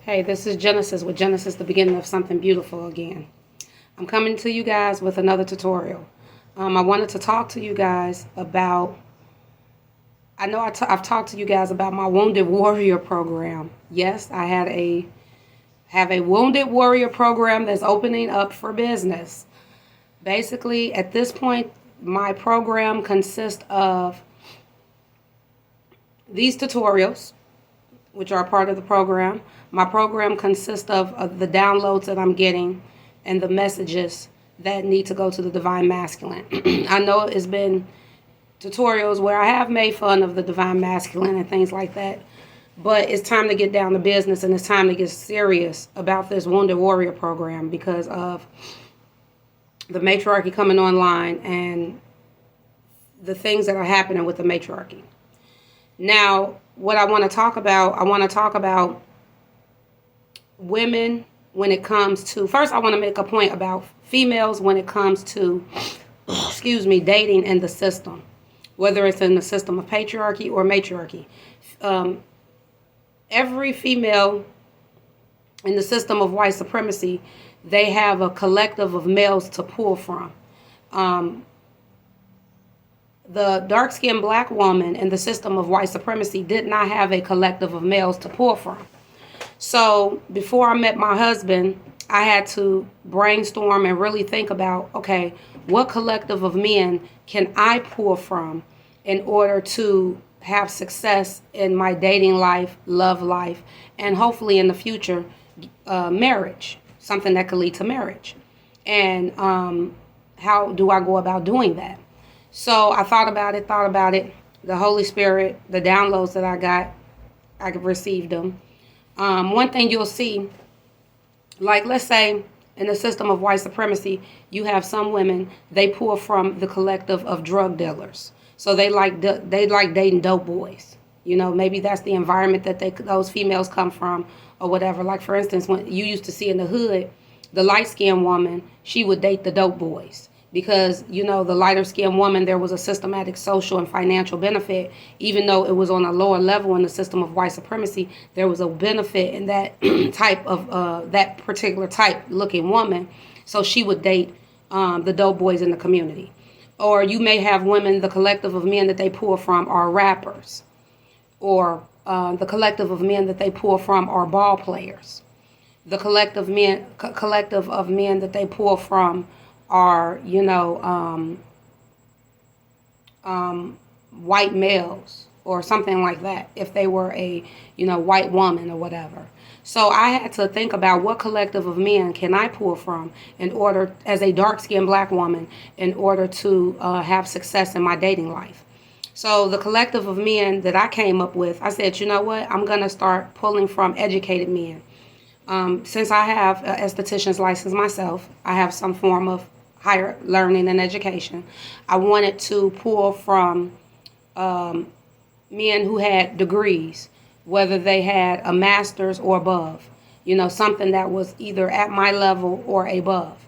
Hey, this is Genesis with Genesis, the beginning of something beautiful again. I'm coming to you guys with another tutorial. I wanted to talk to you guys about, I know I've talked to you guys about my Wounded Warrior program. Yes, I have a Wounded Warrior program that's opening up for business. Basically, at this point, my program consists of these tutorials, which are part of the program. My program consists of the downloads that I'm getting and the messages that need to go to the Divine Masculine. I know it's been tutorials where I have made fun of the Divine Masculine and things like that, but it's time to get down to business, and it's time to get serious about this Wounded Warrior program because of the matriarchy coming online and the things that are happening with the matriarchy. Now, what I want to talk about women when it comes to, first I want to make a point about females when it comes to, dating in the system, whether it's in the system of patriarchy or matriarchy. Every female in the system of white supremacy, they have a collective of males to pull from. The dark-skinned black woman in the system of white supremacy did not have a collective of males to pull from. So before I met my husband, I had to brainstorm and really think about, okay, what collective of men can I pull from in order to have success in my dating life, love life, and hopefully in the future, marriage, something that could lead to marriage. And how do I go about doing that? So I thought about it. The Holy Spirit, the downloads that I got, I received them. One thing you'll see, like let's say in the system of white supremacy, you have some women, they pull from the collective of drug dealers. So they like dating dope boys. You know, maybe that's the environment that those females come from or whatever. Like for instance, when you used to see in the hood, the light-skinned woman, she would date the dope boys. Because, you know, the lighter-skinned woman, there was a systematic social and financial benefit. Even though it was on a lower level in the system of white supremacy, there was a benefit in that type of, that particular type-looking woman. So she would date the dope boys in the community. Or you may have women, the collective of men that they pull from are rappers. Or the collective of men that they pull from are ball players. The collective of men that they pull from are, you know, white males or something like that, if they were a, you know, white woman or whatever. So I had to think about what collective of men can I pull from in order, as a dark-skinned black woman, in order to have success in my dating life. So the collective of men that I came up with, I said, you know what, I'm going to start pulling from educated men. Since I have an esthetician's license myself, I have some form of higher learning and education. I wanted to pull from men who had degrees, whether they had a master's or above, you know, something that was either at my level or above.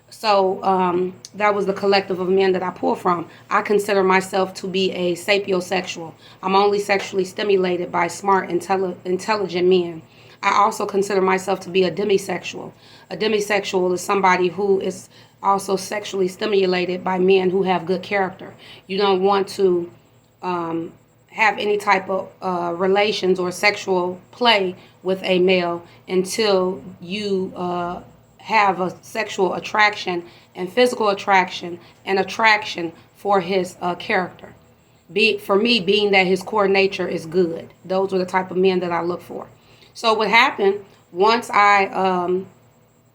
So that was the collective of men that I pull from. I consider myself to be a sapiosexual. I'm only sexually stimulated by smart, intelligent men. I also consider myself to be a demisexual. A demisexual is somebody who is also sexually stimulated by men who have good character. You don't want to have any type of relations or sexual play with a male until you have a sexual attraction and physical attraction and attraction for his character. For me, being that his core nature is good. Those are the type of men that I look for. So what happened, once I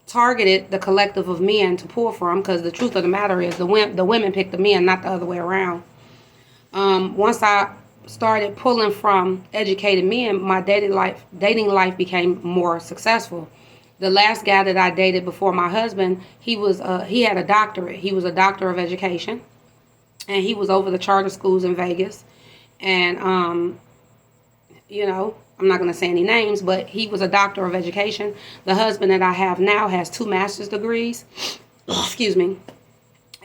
targeted the collective of men to pull from, because the truth of the matter is the women pick the men, not the other way around. Once I started pulling from educated men, my dating life became more successful. The last guy that I dated before my husband, he had a doctorate. He was a doctor of education, and he was over the charter schools in Vegas. And, you know, I'm not going to say any names, but he was a doctor of education. The husband that I have now has 2 master's degrees,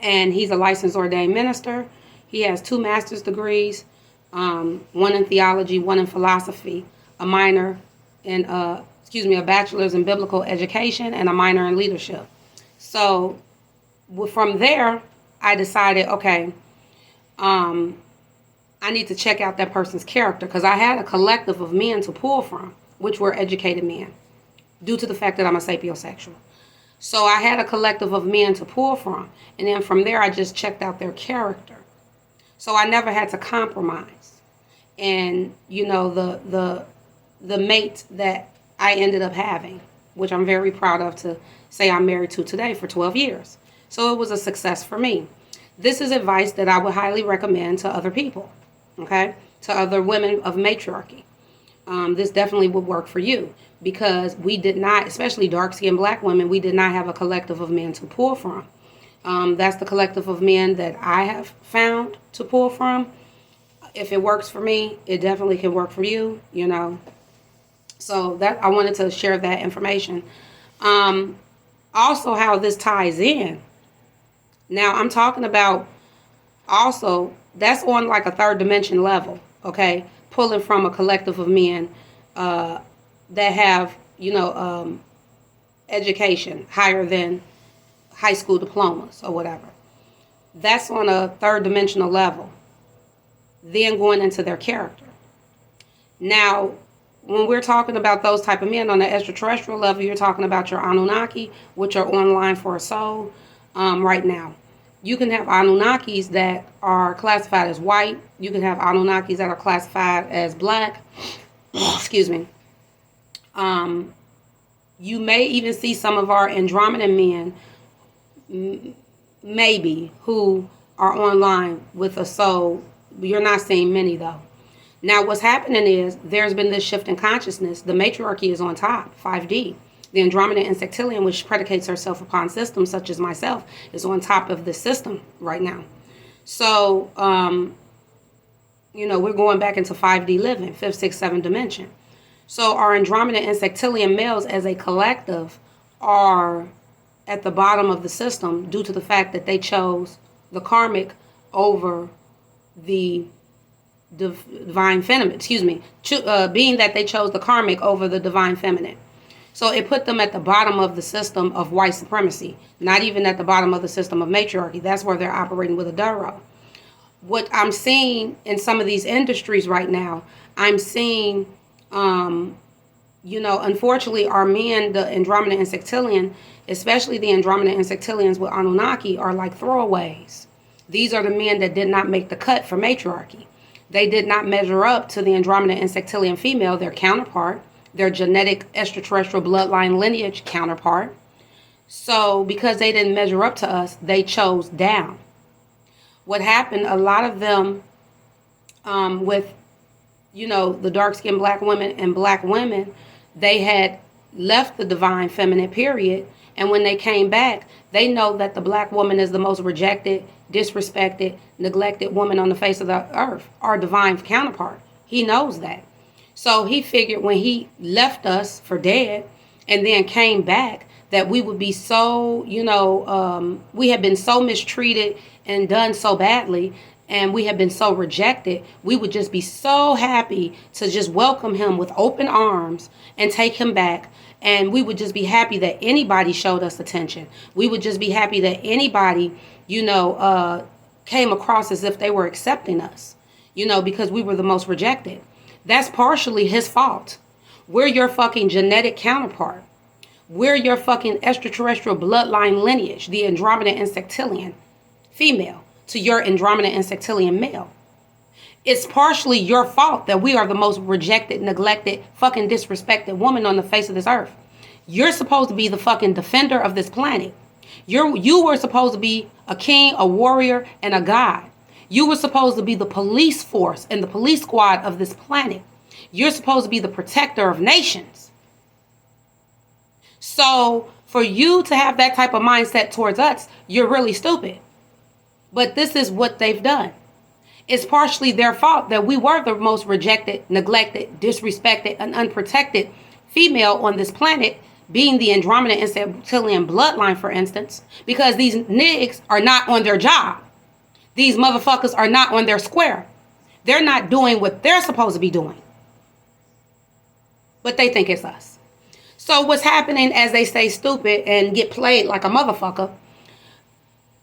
and he's a licensed ordained minister. He has 2 master's degrees, one in theology, one in philosophy, a minor in a bachelor's in biblical education and a minor in leadership. So from there, I decided, okay, I need to check out that person's character, because I had a collective of men to pull from, which were educated men, due to the fact that I'm a sapiosexual. So I had a collective of men to pull from, and then from there I just checked out their character. So I never had to compromise. And the mate that I ended up having, which I'm very proud of to say I'm married to today for 12 years. So it was a success for me. This is advice that I would highly recommend to other people, okay? To other women of matriarchy. This definitely would work for you, because we did not, especially dark-skinned black women, we did not have a collective of men to pull from. That's the collective of men that I have found to pull from. If it works for me, it definitely can work for you, So that I wanted to share that information. Also, how this ties in. Now, I'm talking about also, that's on like a third dimension level, okay? Pulling from a collective of men that have, education higher than high school diplomas or whatever. That's on a third dimensional level. Then going into their character. Now, when we're talking about those type of men on the extraterrestrial level, you're talking about your Anunnaki, which are online for a soul right now. You can have Anunnakis that are classified as white. You can have Anunnakis that are classified as black. Excuse me. You may even see some of our Andromedan men, maybe, who are online with a soul. You're not seeing many, though. Now, what's happening is there's been this shift in consciousness. The matriarchy is on top, 5D. The Andromedan Insectilian, which predicates herself upon systems such as myself, is on top of the system right now. So, we're going back into 5D living, 5th, 6th, 7th dimension. So our Andromedan Insectilian males as a collective are at the bottom of the system due to the fact that they chose the karmic over the divine feminine, being that they chose the karmic over the divine feminine. So it put them at the bottom of the system of white supremacy, not even at the bottom of the system of matriarchy. That's where they're operating with a Dero. What I'm seeing in some of these industries right now, I'm seeing, unfortunately, our men, the Andromeda Insectilian, especially the Andromeda Insectilians with Anunnaki, are like throwaways. These are the men that did not make the cut for matriarchy. They did not measure up to the Andromeda Insectilian female, their counterpart, their genetic extraterrestrial bloodline lineage counterpart. So because they didn't measure up to us, they chose down. What happened, a lot of them with, the dark-skinned black women and black women, they had left the divine feminine period. And when they came back, they know that the black woman is the most rejected, disrespected, neglected woman on the face of the earth, our divine counterpart. He knows that. So he figured when he left us for dead and then came back that we would be so, we had been so mistreated and done so badly, and we had been so rejected, we would just be so happy to just welcome him with open arms and take him back. And we would just be happy that anybody showed us attention. We would just be happy that anybody, came across as if they were accepting us, because we were the most rejected. That's partially his fault. We're your fucking genetic counterpart. We're your fucking extraterrestrial bloodline lineage, the Andromeda Insectilian female to your Andromeda Insectilian male. It's partially your fault that we are the most rejected, neglected, fucking disrespected woman on the face of this earth. You're supposed to be the fucking defender of this planet. You were supposed to be a king, a warrior, and a god. You were supposed to be the police force and the police squad of this planet. You're supposed to be the protector of nations. So for you to have that type of mindset towards us, you're really stupid. But this is what they've done. It's partially their fault that we were the most rejected, neglected, disrespected, and unprotected female on this planet, being the Andromeda Insectilian bloodline, for instance, because these niggas are not on their job. These motherfuckers are not on their square. They're not doing what they're supposed to be doing. But they think it's us. So what's happening as they stay stupid and get played like a motherfucker,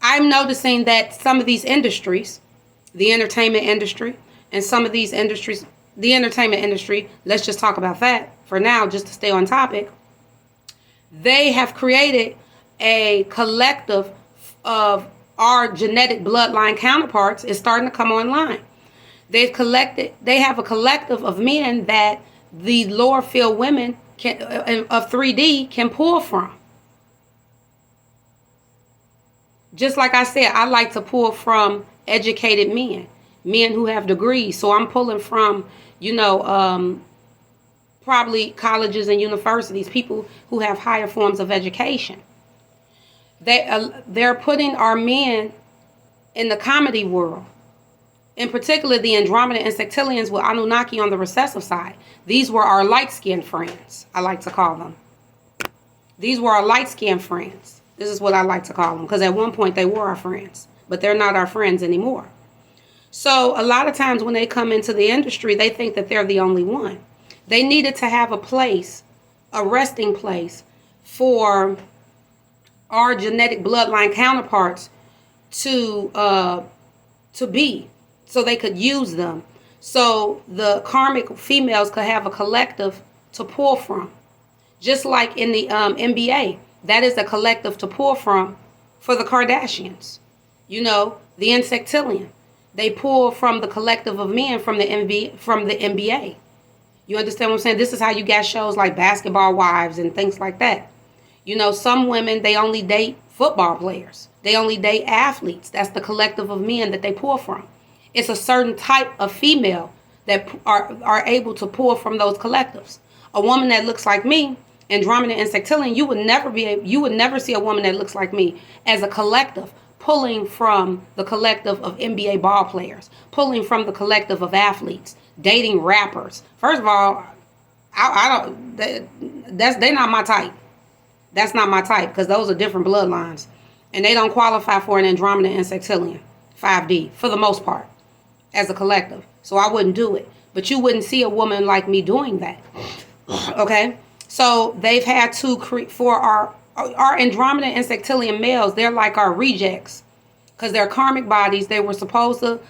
I'm noticing that some of these industries, the entertainment industry, and some of these industries, the entertainment industry, let's just talk about that for now, just to stay on topic. They have created a collective of our genetic bloodline counterparts is starting to come online. They have a collective of men that the lower field women of 3D can pull from. Just like I said, I like to pull from educated men who have degrees. So I'm pulling from, probably colleges and universities, people who have higher forms of education. They're putting our men in the comedy world, in particular the Andromeda and Sectilians with Anunnaki on the recessive side. These were our light-skinned friends, I like to call them. These were our light-skinned friends. This is what I like to call them, because at one point they were our friends, but they're not our friends anymore. So a lot of times when they come into the industry, they think that they're the only one. They needed to have a place, a resting place for our genetic bloodline counterparts to be, so they could use them, so the karmic females could have a collective to pull from. Just like in the NBA, that is a collective to pull from for the Kardashians. The Insectillion. They pull from the collective of men from the NBA. You understand what I'm saying? This is how you got shows like Basketball Wives and things like that. Some women, they only date football players. They only date athletes. That's the collective of men that they pull from. It's a certain type of female that are able to pull from those collectives. A woman that looks like me, Andromeda and Sectilian, you would never see a woman that looks like me as a collective pulling from the collective of NBA ball players, pulling from the collective of athletes, dating rappers. First of all, they're not my type. That's not my type, because those are different bloodlines, and they don't qualify for an Andromeda and Sectilian 5D for the most part as a collective. So I wouldn't do it. But you wouldn't see a woman like me doing that. Okay? So they've had to create for our Andromeda and Sectilian males. They're like our rejects, because they're karmic bodies. They were supposed to.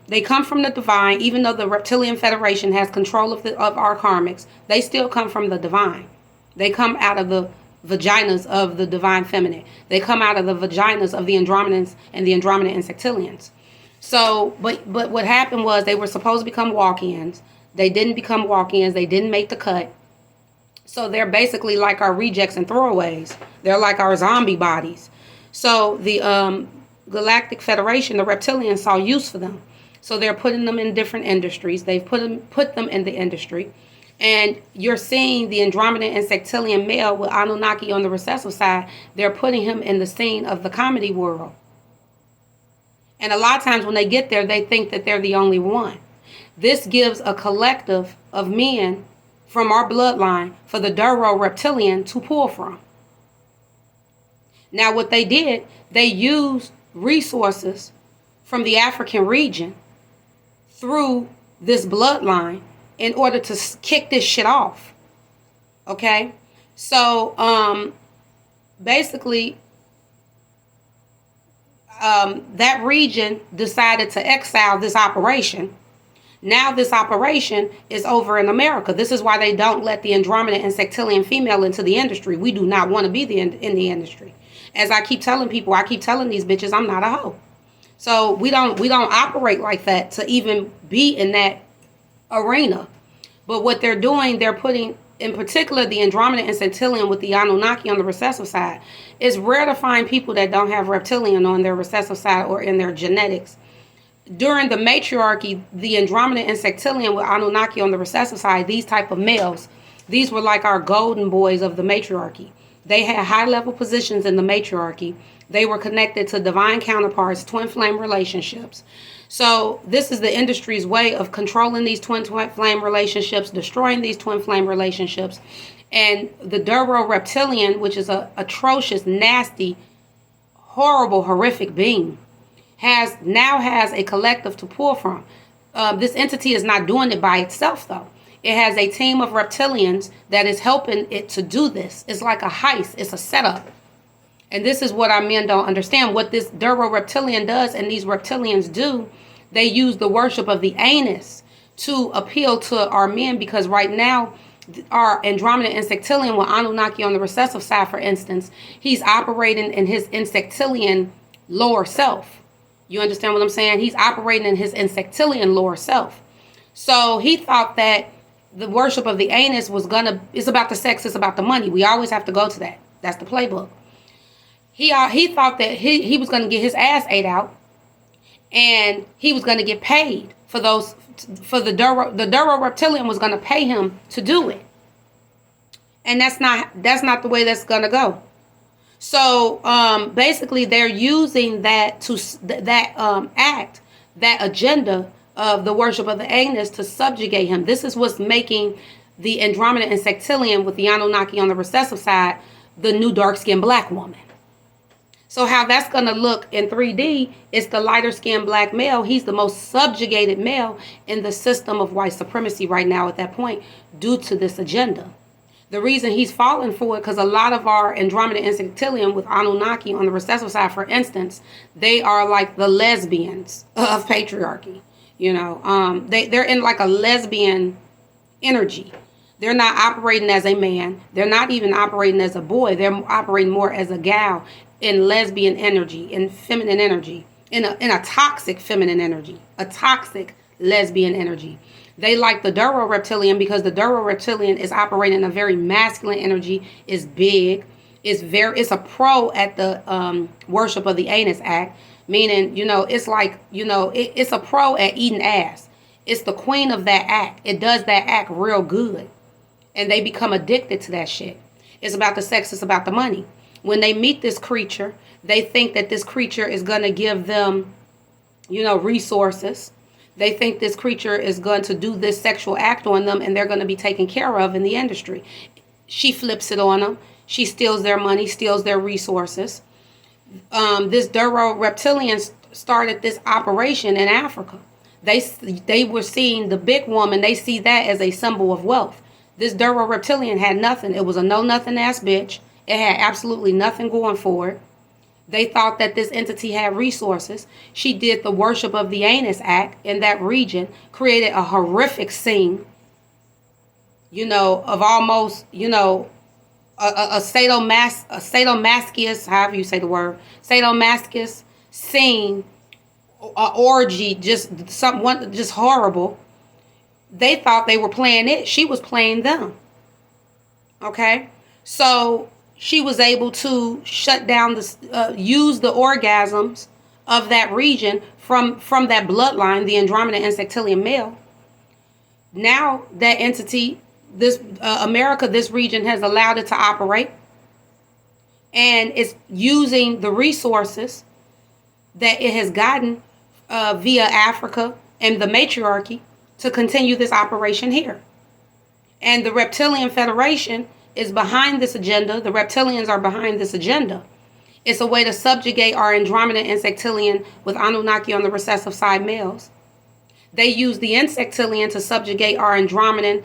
They come from the divine. Even though the Reptilian Federation has control of our karmics, they still come from the divine. They come out of the vaginas of the divine feminine. They come out of the vaginas of the Andromedans and the Andromeda and Sectilians. So, but what happened was they were supposed to become walk-ins. They didn't become walk-ins. They didn't make the cut. So they're basically like our rejects and throwaways. They're like our zombie bodies. So the Galactic Federation, the Reptilians, saw use for them. So they're putting them in different industries. They've put them in the industry. And you're seeing the Andromeda and Sectilian male with Anunnaki on the recessive side. They're putting him in the scene of the comedy world. And a lot of times when they get there, they think that they're the only one. This gives a collective of men from our bloodline for the Dero Reptilian to pull from. Now what they did, they used resources from the African region through this bloodline in order to kick this shit off. Okay? So, basically, that region decided to exile this operation. Now this operation is over in America. This is why they don't let the Andromeda and Sectilian female into the industry. We do not want to be in the industry. As I keep telling people, I keep telling these bitches, I'm not a hoe. So we don't operate like that to even be in that arena. But what they're doing, they're putting, in particular, the Andromeda and Reptilian with the Anunnaki on the recessive side. It's rare to find people that don't have Reptilian on their recessive side or in their genetics. During the matriarchy, the Andromeda and Reptilian with Anunnaki on the recessive side, these type of males, these were like our golden boys of the matriarchy. They had high-level positions in the matriarchy. They were connected to divine counterparts, twin flame relationships. So this is the industry's way of controlling these twin flame relationships, destroying these twin flame relationships. And the Dero Reptilian, which is a atrocious, nasty, horrible, horrific being, now has a collective to pull from. This entity is not doing it by itself, though. It has a team of reptilians that is helping it to do this. It's like a heist. It's a setup. And this is what our men don't understand. What this Dero reptilian does and these reptilians do, they use the worship of the anus to appeal to our men, because right now, our Andromeda insectilian with Anunnaki on the recessive side, for instance, he's operating in his insectilian lower self. You understand what I'm saying? He's operating in his insectilian lower self. So he thought that the worship of the anus it's about the sex, it's about the money. We always have to go to that. That's the playbook. He thought that he was going to get his ass ate out, and he was going to get paid for the Dero reptilian was going to pay him to do it. And that's not the way that's going to go. So basically they're using that act, that agenda of the worship of the anus to subjugate him. This is what's making the Andromeda insectilian with the Anunnaki on the recessive side the new dark-skinned black woman. So how that's going to look in 3D is the lighter-skinned black male. He's the most subjugated male in the system of white supremacy right now at that point due to this agenda. The reason he's falling for it, because a lot of our Andromeda insectilian with Anunnaki on the recessive side, for instance, they are like the lesbians of patriarchy. They're in like a lesbian energy. They're not operating as a man. They're not even operating as a boy. They're operating more as a gal in lesbian energy, in feminine energy, in a toxic feminine energy, a toxic lesbian energy. They like the Dero reptilian because the Dero reptilian is operating in a very masculine energy, is big, it's a pro at the worship of the anus act, meaning, it's like, it's a pro at eating ass. It's the queen of that act. It does that act real good. And they become addicted to that shit. It's about the sex, it's about the money. When they meet this creature, they think that this creature is going to give them, resources. They think this creature is going to do this sexual act on them and they're going to be taken care of in the industry. She flips it on them. She steals their money, steals their resources. This Dero reptilian started this operation in Africa. They were seeing the big woman. They see that as a symbol of wealth. This Dero reptilian had nothing. It was a know-nothing ass bitch. It had absolutely nothing going for it. They thought that this entity had resources. She did the worship of the anus act in that region, created a horrific scene, of almost, a sadomasochist, however you say the word, sadomasochist scene, orgy, just horrible. They thought they were playing it. She was playing them. Okay? So she was able to shut down use the orgasms of that region from that bloodline, the Andromeda insectilian male. Now that entity, this America, this region has allowed it to operate, and it's using the resources that it has gotten via Africa and the matriarchy to continue this operation here. And the Reptilian Federation is behind this agenda. The reptilians are behind this agenda. It's a way to subjugate our Andromeda insectilian with Anunnaki on the recessive side males. They use the insectilian to subjugate our Andromedan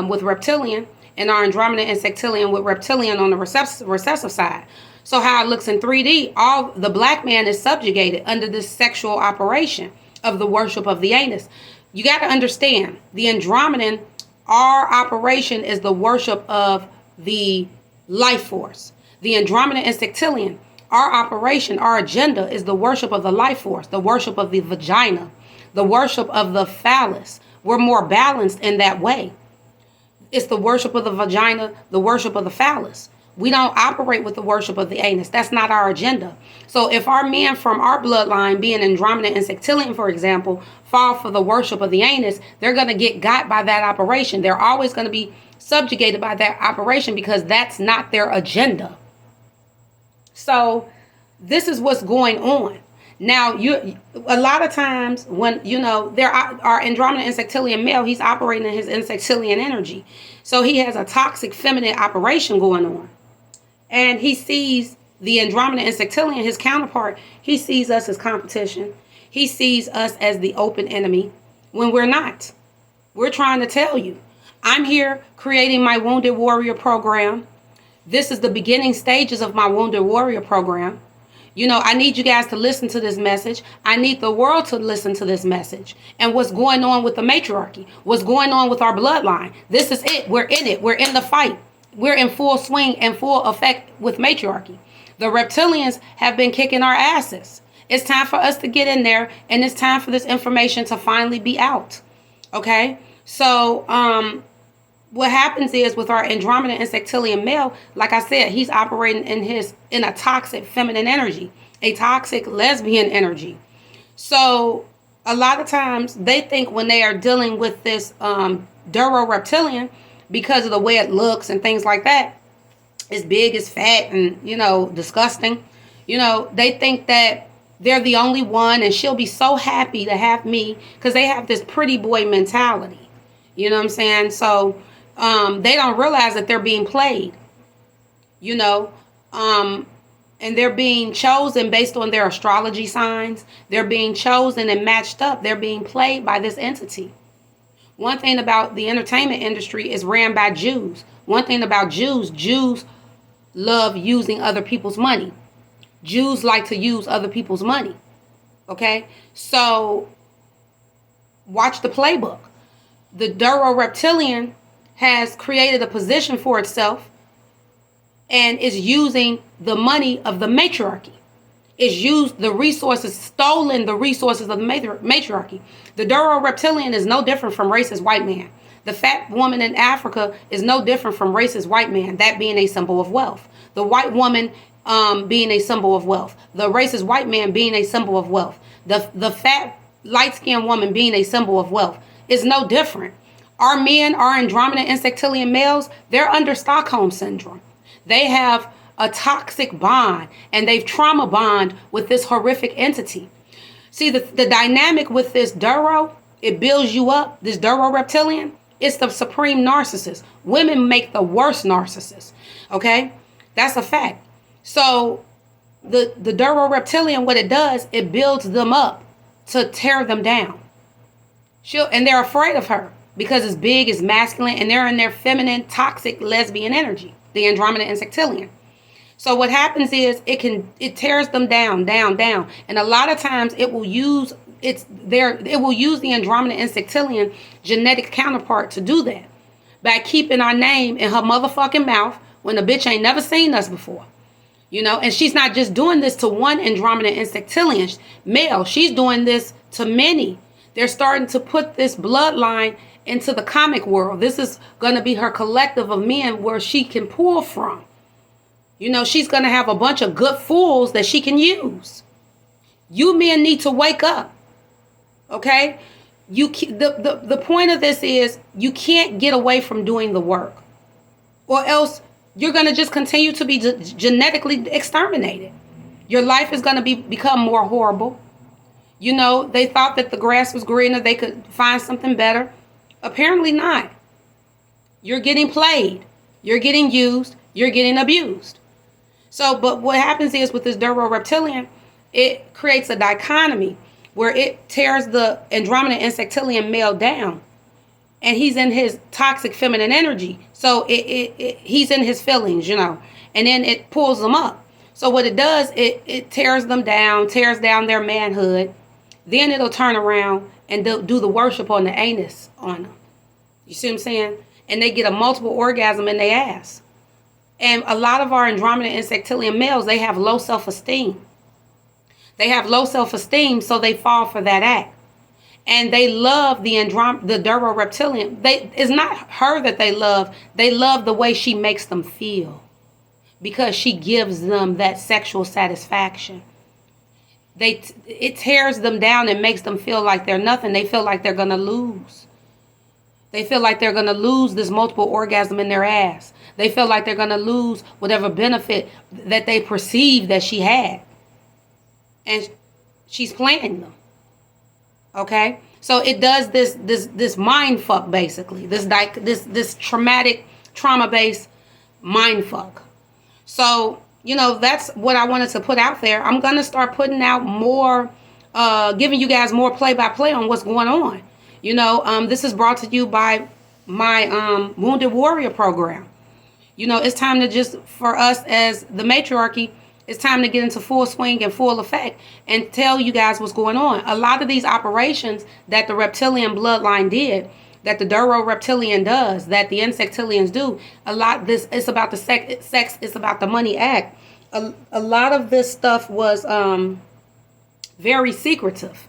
with reptilian, and our Andromeda insectilian with reptilian on the recessive side. So how it looks in 3D, all the black man is subjugated under this sexual operation of the worship of the anus. You got to understand, the Andromedan, our operation is the worship of the life force. The Andromeda insectilian, our operation, our agenda is the worship of the life force, the worship of the vagina, the worship of the phallus. We're more balanced in that way. It's the worship of the vagina, the worship of the phallus. We don't operate with the worship of the anus. That's not our agenda. So if our men from our bloodline, being Andromeda insectilian, for example, fall for the worship of the anus, they're going to get got by that operation. They're always going to be subjugated by that operation because that's not their agenda. So this is what's going on. Now, a lot of times when, there are Andromeda insectilian male, he's operating in his insectilian energy. So he has a toxic feminine operation going on. And he sees the Andromeda insectilian, his counterpart, he sees us as competition. He sees us as the open enemy when we're not. We're trying to tell you. I'm here creating my Wounded Warrior program. This is the beginning stages of my Wounded Warrior program. You know, I need you guys to listen to this message. I need the world to listen to this message. And what's going on with the matriarchy? What's going on with our bloodline? This is it. We're in it. We're in the fight. We're in full swing and full effect with matriarchy. The reptilians have been kicking our asses. It's time for us to get in there, and it's time for this information to finally be out. Okay? So, what happens is with our Andromeda and Sextillion male, like I said, he's operating in a toxic feminine energy, a toxic lesbian energy. So a lot of times they think when they are dealing with this Dero reptilian, because of the way it looks and things like that, it's big, it's fat, and disgusting. They think that they're the only one, and she'll be so happy to have me because they have this pretty boy mentality. You know what I'm saying? So they don't realize that they're being played, and they're being chosen based on their astrology signs. They're being chosen and matched up. They're being played by this entity. One thing about the entertainment industry is ran by Jews. One thing about Jews love using other people's money. Jews like to use other people's money. Okay? So watch the playbook. The Dero reptilian has created a position for itself and is using the money of the matriarchy. It's used the resources, stolen the resources of the matriarchy. The Dero reptilian is no different from racist white man. The fat woman in Africa is no different from racist white man, that being a symbol of wealth. The white woman being a symbol of wealth. The racist white man being a symbol of wealth. The fat, light-skinned woman being a symbol of wealth is no different. Our men, our Andromeda and Sextillion males, they're under Stockholm Syndrome. They have a toxic bond, and they've trauma bond with this horrific entity. See, the dynamic with this Dero, it builds you up. This Dero reptilian, it's the supreme narcissist. Women make the worst narcissists. Okay? That's a fact. So the Dero reptilian, what it does, it builds them up to tear them down. And they're afraid of her because it's big, it's masculine, and they're in their feminine, toxic, lesbian energy, the Andromeda and Sextillion. So what happens is it tears them down, and a lot of times it will use the Andromeda and Sextillion genetic counterpart to do that by keeping our name in her motherfucking mouth when the bitch ain't never seen us before. And she's not just doing this to one Andromeda and Sextillion male. She's doing this to many. They're starting to put this bloodline into the comic world. This is going to be her collective of men where she can pull from. She's going to have a bunch of good fools that she can use. You men need to wake up. Okay? The point of this is you can't get away from doing the work, or else you're going to just continue to be genetically exterminated. Your life is going to become more horrible. They thought that the grass was greener. They could find something better. Apparently not. You're getting played. You're getting used. You're getting abused. So, but what happens is with this Dero reptilian, it creates a dichotomy where it tears the Andromeda and Sextillion male down. And he's in his toxic feminine energy. So he's in his feelings, and then it pulls them up. So what it does, it tears them down, tears down their manhood. Then it'll turn around and do the worship on the anus on them. You see what I'm saying? And they get a multiple orgasm in their ass. And a lot of our Andromeda and Sextillion males, they have low self-esteem. They have low self-esteem, so they fall for that act. And they love the Dero reptilian. It's not her that they love. They love the way she makes them feel, because she gives them that sexual satisfaction. It tears them down and makes them feel like they're nothing. They feel like they're going to lose. They feel like they're going to lose this multiple orgasm in their ass. They feel like they're going to lose whatever benefit that they perceive that she had. And she's playing them. Okay? So it does this mind fuck, basically. This traumatic, trauma-based mind fuck. So, that's what I wanted to put out there. I'm going to start putting out more, giving you guys more play-by-play on what's going on. This is brought to you by my Wounded Warrior program. You know, it's time to just, for us as the matriarchy, it's time to get into full swing and full effect and tell you guys what's going on. A lot of these operations that the reptilian bloodline did, that the Dero reptilian does, that the insectilians do, a lot this it's about the sex, it's about the money act. A lot of this stuff was very secretive.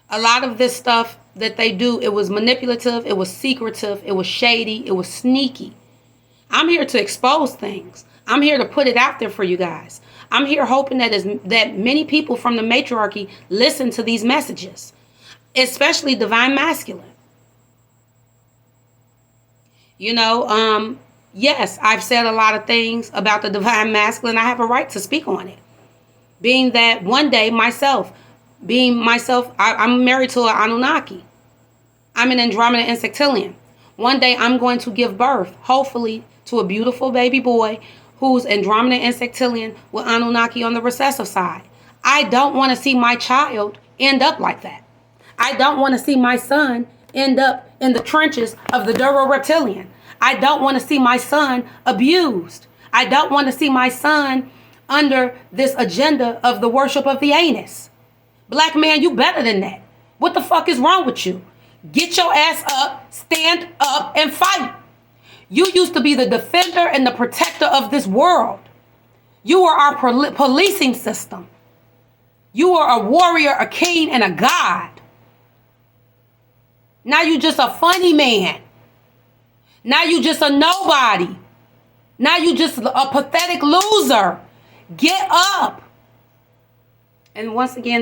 A lot of this stuff that they do, it was manipulative, it was secretive, it was shady, it was sneaky. I'm here to expose things. I'm here to put it out there for you guys. I'm here hoping that many people from the matriarchy listen to these messages, especially divine masculine. You know, yes, I've said a lot of things about the divine masculine. I have a right to speak on it. Being that one day I'm married to an Anunnaki. I'm an Andromeda insectilian. One day I'm going to give birth, hopefully, to a beautiful baby boy who's Andromeda insectilian with Anunnaki on the recessive side. I don't want to see my child end up like that. I don't want to see my son end up in the trenches of the Dero reptilian. I don't want to see my son abused. I don't want to see my son under this agenda of the worship of the anus. Black man, you better than that. What the fuck is wrong with you? Get your ass up, stand up, and fight. You used to be the defender and the protector of this world. You were our policing system. You were a warrior, a king, and a god. Now you just a funny man. Now you just a nobody. Now you just a pathetic loser. Get up. And once again,